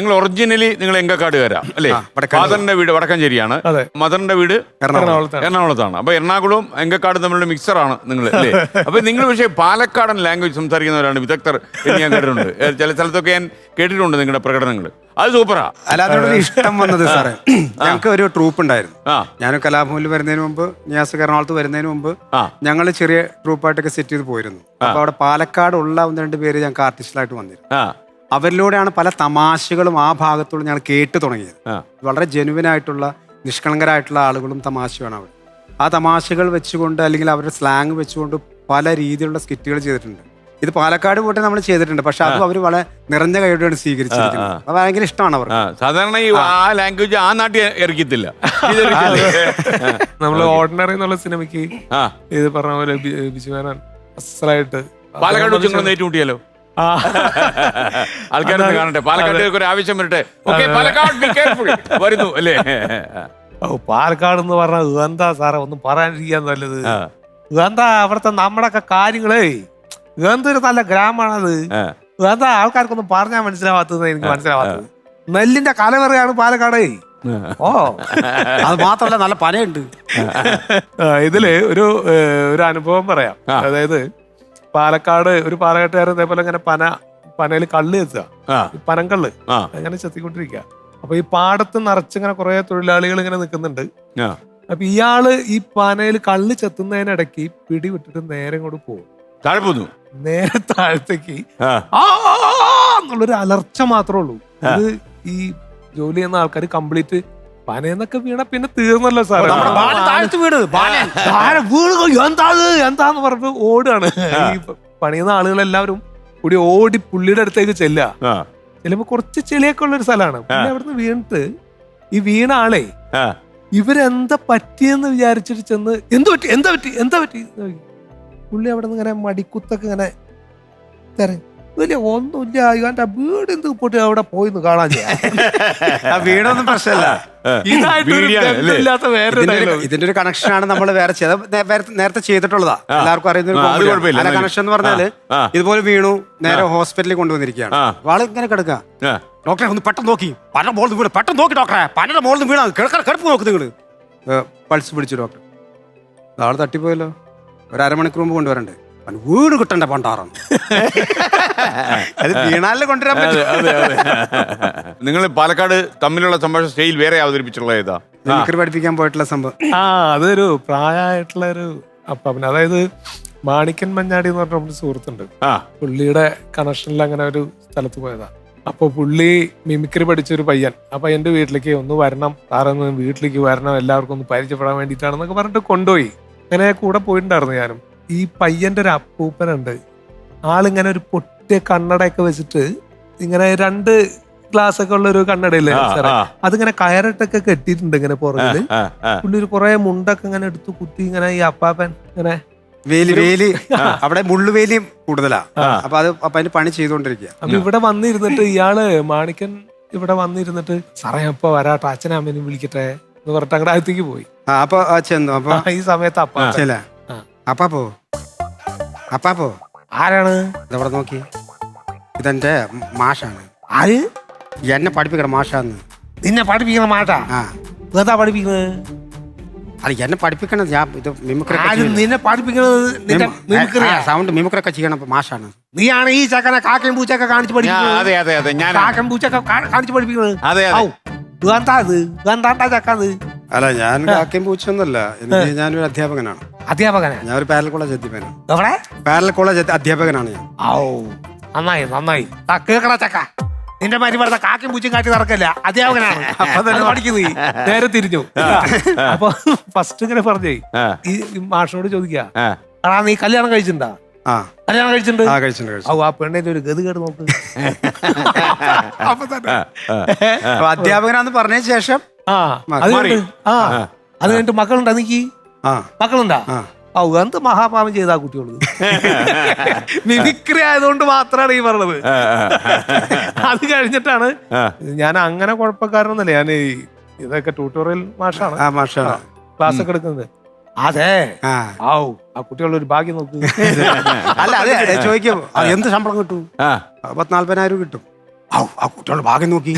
നിങ്ങൾ ഒറിജിനലി നിങ്ങൾ എങ്കക്കാടുകാരാ അല്ലേ? ഫാദറിന്റെ വീട് വടക്കഞ്ചേരിയാണ്, മദറിന്റെ വീട് എറണാകുളത്താണ്. അപ്പൊ എറണാകുളവും എങ്കക്കാട് തമ്മിലുള്ള മിക്സറാണ് നിങ്ങൾ അല്ലേ? അപ്പൊ നിങ്ങൾ പക്ഷേ പാലക്കാടൻ ലാംഗ്വേജ് സംസാരിക്കുന്നവരാണ് വിദഗ്ധർ എന്ന് ഞാൻ കേട്ടിട്ടുണ്ട്. ചില സ്ഥലത്തൊക്കെ ഞാൻ കേട്ടിട്ടുണ്ട് നിങ്ങളുടെ പ്രകടനങ്ങൾ. അത് സൂപ്പറാ. അല്ല, അതിനോടൊരു ഇഷ്ടം വന്നത് സാറേ, ഞങ്ങൾക്ക് ഒരു ട്രൂപ്പ് ഉണ്ടായിരുന്നു. ഞാൻ കലാഭവനിൽ വരുന്നതിന് മുമ്പ്, നിയാസ് എറണാകുളത്ത് വരുന്നതിന് മുമ്പ് ഞങ്ങൾ ചെറിയ ട്രൂപ്പായിട്ടൊക്കെ സെറ്റ് ചെയ്ത് പോയിരുന്നു. അപ്പൊ അവിടെ പാലക്കാടുള്ള 1-2 പേര് ഞങ്ങൾക്ക് ആർട്ടിസ്റ്റിലായിട്ട് വന്നിരുന്നു. അവരിലൂടെയാണ് പല തമാശകളും ആ ഭാഗത്തുള്ള ഞങ്ങൾ കേട്ട് തുടങ്ങിയത്. വളരെ ജെനുവിൻ ആയിട്ടുള്ള നിഷ്കളങ്കരായിട്ടുള്ള ആളുകളും തമാശയാണ് അവിടെ. ആ തമാശകൾ വെച്ചുകൊണ്ട് അല്ലെങ്കിൽ അവരുടെ സ്ലാങ് വെച്ചുകൊണ്ട് പല രീതിയിലുള്ള സ്കിറ്റുകൾ ചെയ്തിട്ടുണ്ട്. ഇത് പാലക്കാട് പോയിട്ട് നമ്മൾ ചെയ്തിട്ടുണ്ട്. പക്ഷെ അതും അവർ വളരെ നിറഞ്ഞ കൈയോടെയാണ് സ്വീകരിച്ചിരിക്കുന്നത്. അത് ഭയങ്കര ഇഷ്ടമാണ് അവർ. സാധാരണ ഈ ആ ലാംഗ്വേജ് ആ നാട്ടിൽ ഇറക്കത്തില്ല. നമ്മള് ഓർഡിനറി എന്നുള്ള സിനിമയ്ക്ക് ഇത് പറഞ്ഞ പോലെ ബിജുമേനോൻ അസലായിട്ട് പാലക്കാട് വെച്ച് ഏറ്റുമുട്ടിയാലോ? ആൾക്കാരൊന്ന് കാണട്ടെ, പാലക്കാട് ഒരു ആവശ്യം വരട്ടെ. വരുന്നു അല്ലേ? പാലക്കാട് എന്ന് പറഞ്ഞാൽ എന്താ സാറേ ഒന്നും പറയാനിരിക്കാൻ നല്ലത്. എന്താ അവിടുത്തെ നമ്മുടെയൊക്കെ കാര്യങ്ങളേ, എന്തൊരു നല്ല ഗ്രാമമാണത്. എന്താ ആൾക്കാർക്കൊന്നും പറഞ്ഞാൽ മനസ്സിലാവാത്തത്, എനിക്ക് മനസ്സിലാവാത്തത്. നെല്ലിന്റെ കലവറയാണ് പാലക്കാട്. ഓ, അത് മാത്രമല്ല നല്ല പനയുണ്ട്. ഇതില് ഒരു അനുഭവം പറയാം. അതായത് പാലക്കാട് ഒരു പാലക്കാട്ടുകാരൻ ഇതേപോലെ ഇങ്ങനെ പനയിൽ കള്ള് ചെത്തുക, പനങ്കള്ള് അങ്ങനെ ചെത്തിക്കൊണ്ടിരിക്കുക. അപ്പൊ ഈ പാടത്ത് നിറച്ചിങ്ങനെ കുറെ തൊഴിലാളികൾ ഇങ്ങനെ നിൽക്കുന്നുണ്ട്. അപ്പൊ ഇയാള് ഈ പനയിൽ കള്ള് ചെത്തുന്നതിനിടയ്ക്ക് പിടി വിട്ടിട്ട് നേരെ ഇങ്ങോട്ട് പോകും, താഴെ പോന്നു. നേരെ താഴത്തേക്ക് എന്നുള്ളൊരു അലർച്ച മാത്രമേ ഉള്ളൂ. ഇത് ഈ ജോലി ചെയ്യുന്ന ആൾക്കാർ കംപ്ലീറ്റ് പനയെന്നൊക്കെ വീണ പിന്നെ തീർന്നല്ലോ സാർ. എന്താന്ന് പറഞ്ഞ് ഓടുകയാണ്. ഈ പണിയുന്ന ആളുകളെല്ലാവരും കൂടി ഓടി പുള്ളിയുടെ അടുത്തേക്ക് ചെല്ലുക. ചെല്ലുമ്പോ കുറച്ച് ചെളിയൊക്കെ ഉള്ള ഒരു സ്ഥലമാണ്. പിന്നെ അവിടുന്ന് വീണിട്ട് ഈ വീണ ആളെ ഇവരെന്താ പറ്റിയെന്ന് വിചാരിച്ചിട്ട് ചെന്ന് എന്താ പറ്റി പുള്ളി അവിടെ നിന്ന് ഇങ്ങനെ മടിക്കുത്തൊക്കെ ഇങ്ങനെ വലിയ ഒന്നുമില്ല, ഇവന്റെ വീട് എന്ത് പോയിട്ട് അവിടെ പോയിന്ന് കാണാൻ. വീടൊന്നും പ്രശ്നമല്ല. ഇതിന്റെ ഒരു കണക്ഷനാണ് നമ്മൾ നേരത്തെ ചെയ്തിട്ടുള്ളതാ. എല്ലാവർക്കും അറിയുന്ന കണക്ഷൻ എന്ന് പറഞ്ഞാല് ഇതുപോലെ വീണു, നേരെ ഹോസ്പിറ്റലിൽ കൊണ്ടുവന്നിരിക്കുകയാണ്. ആള് ഇങ്ങനെ കിടക്കുക. ഡോക്ടറെ ഒന്ന് പെട്ടെന്ന് നോക്കി, പല മോളിൽ വീണ്, പെട്ടെന്ന് നോക്കി ഡോക്ടറെ, പല മോളിൽ വീണ കിടപ്പ് നോക്ക് നിങ്ങള്. പൾസ് പിടിച്ചു ഡോക്ടർ. ആള് തട്ടിപ്പോയല്ലോ. ഒരു അരമണിക്കൂർ മുമ്പ് കൊണ്ടുവരണ്ടേ? വീട് കിട്ടണ്ട പണ്ടാറാണ്. അത് വീണാലിൽ കൊണ്ടുവരാൻ പറ്റും. നിങ്ങൾ പാലക്കാട് തമ്മിലുള്ള സംഭാഷണ സ്റ്റൈൽ വേറെ അവതരിപ്പിച്ചുള്ള ഏതാ? മിമിക്രി പഠിപ്പിക്കാൻ പോയിട്ടുള്ള സംഭവം. അതൊരു പ്രായമായിട്ടുള്ള ഒരു അപ്പാപ്പൻ, അതായത് മാണിക്കൻ മഞ്ഞാടി എന്ന് പറഞ്ഞ സുഹൃത്തുണ്ട്. പുള്ളിയുടെ കണക്ഷനിൽ അങ്ങനെ ഒരു സ്ഥലത്ത് പോയതാ. അപ്പൊ പുള്ളി മിമിക്രി പഠിച്ചൊരു പയ്യൻ. ആ പയ്യന്റെ വീട്ടിലേക്ക് ഒന്ന് വരണം, സാറൊന്ന് വീട്ടിലേക്ക് വരണം, എല്ലാവർക്കും ഒന്ന് പരിചയപ്പെടാൻ വേണ്ടിയിട്ടാണെന്നൊക്കെ പറഞ്ഞിട്ട് കൊണ്ടുപോയി. അങ്ങനെ കൂടെ പോയിട്ടുണ്ടായിരുന്നു ഞാനും. ഈ പയ്യന്റെ ഒരു അപ്പൂപ്പനുണ്ട്. ആളിങ്ങനെ ഒരു പൊട്ടിയ കണ്ണടയൊക്കെ വെച്ചിട്ട് ഇങ്ങനെ 2 ഗ്ലാസ് ഒക്കെ ഉള്ള ഒരു കണ്ണടയില്ലേ സാറേ, അതിങ്ങനെ കയറിട്ടൊക്കെ കെട്ടിയിട്ടുണ്ട് ഇങ്ങനെ പുറകില്. പുള്ളി ഒരു കുറെ മുണ്ടൊക്കെ ഇങ്ങനെ എടുത്ത് കുത്തി ഇങ്ങനെ ഈ അപ്പാപ്പൻ ഇങ്ങനെ വേലി അവിടെ മുള്ളുവേലിയും കൂടുതലാ. അപ്പൊ അതിന് പണി ചെയ്തോണ്ടിരിക്കുക. അപ്പൊ ഇവിടെ വന്നിരുന്നിട്ട് ഇയാള് മാണിക്കൻ ഇവിടെ വന്നിരുന്നിട്ട് സാറേ അപ്പൊ വരാട്ടെ, അച്ഛനെ അമ്മേനും വിളിക്കട്ടെ എന്ന് പറഞ്ഞിട്ട് അങ്ങടെ അകത്തേക്ക് പോയി. അപ്പൊ ചെന്നു. അപ്പൊ ഈ സമയത്ത് അപ്പാപ്പോ ആരാണ്? ഇതവിടെ നോക്കി, ഇതെന്റെ മാഷാണ്. ആര്? എന്നെ പഠിപ്പിക്കണം മാഷാന്ന്. നിന്നെ പഠിപ്പിക്കണ മാഷാ? എന്താ പഠിപ്പിക്കുന്നത്? അത് എന്നെ പഠിപ്പിക്കണത്. ഞാൻ ഇത് മിമിക്രി നിന്നെ പഠിപ്പിക്കുന്നത് സൗണ്ട് മിമിക്രി ഒക്കെ ചെയ്യണം. മാഷാണ്. നീയാണ് ഈ ചക്കനെ കാക്കയും പൂച്ചൊക്കെ കാണിച്ച് പഠിപ്പിക്കുന്നത്. കാക്കയും പൂച്ചൊക്കെ കാണിച്ച് പഠിപ്പിക്കുന്നത്. ചക്കത് അല്ല, ഞാൻ കാക്കയും പൂച്ചൊന്നുമല്ല. ഞാനൊരു അധ്യാപകനാണ്. ഞാൻ ഒരു പാരലൽ കോളേജ് അധ്യാപകനാണ്. പാരലൽ കോളേജ് അധ്യാപകനാണ് ഞാൻ. നന്നായി കേക്കട ചക്ക. നിന്റെ മാതിരി പറഞ്ഞ കാക്കയും പൂച്ചയും കാട്ടി നടക്കല്ല, അധ്യാപകനാണ്. അപ്പൊ തന്നെ പഠിക്കുന്നത് നേരെ തിരിഞ്ഞു. അപ്പൊ ഫസ്റ്റ് ഇങ്ങനെ പറഞ്ഞേ, ഈ മാഷിനോട് ചോദിക്കാ, നീ കല്യാണം കഴിച്ചിട്ടുണ്ടാ? കല്യാണം കഴിച്ചിട്ടുണ്ട്. ആ പെണ്ണിന്റെ ഒരു ഗതി കേട്ട് നോക്ക്. അപ്പൊ തന്നെ അധ്യാപകനാന്ന് പറഞ്ഞ ശേഷം അത് കഴിഞ്ഞിട്ട് മക്കളുണ്ടാ? നീക്ക് മക്കളുണ്ടാ? എന്ത് മഹാപാപം ചെയ്താ കുട്ടികള്. മിമിക്രി ആയതുകൊണ്ട് മാത്രമാണ് ഈ പറഞ്ഞത്. അത് കഴിഞ്ഞിട്ടാണ് ഞാൻ അങ്ങനെ കുഴപ്പക്കാരനൊന്നുമല്ല. ഞാൻ ഇതൊക്കെ ട്യൂട്ടോറിയൽ മാഷാണ്, ക്ലാസ് ഒക്കെ എടുക്കുന്നത്. അതെ, ആ കുട്ടികളുടെ ഒരു ഭാഗ്യം നോക്ക്. അല്ല, അതെ ചോദിക്കും, എന്ത് ശമ്പളം കിട്ടും? 40,000 കിട്ടും. ആ കുട്ടികളുടെ ഭാഗം നോക്കി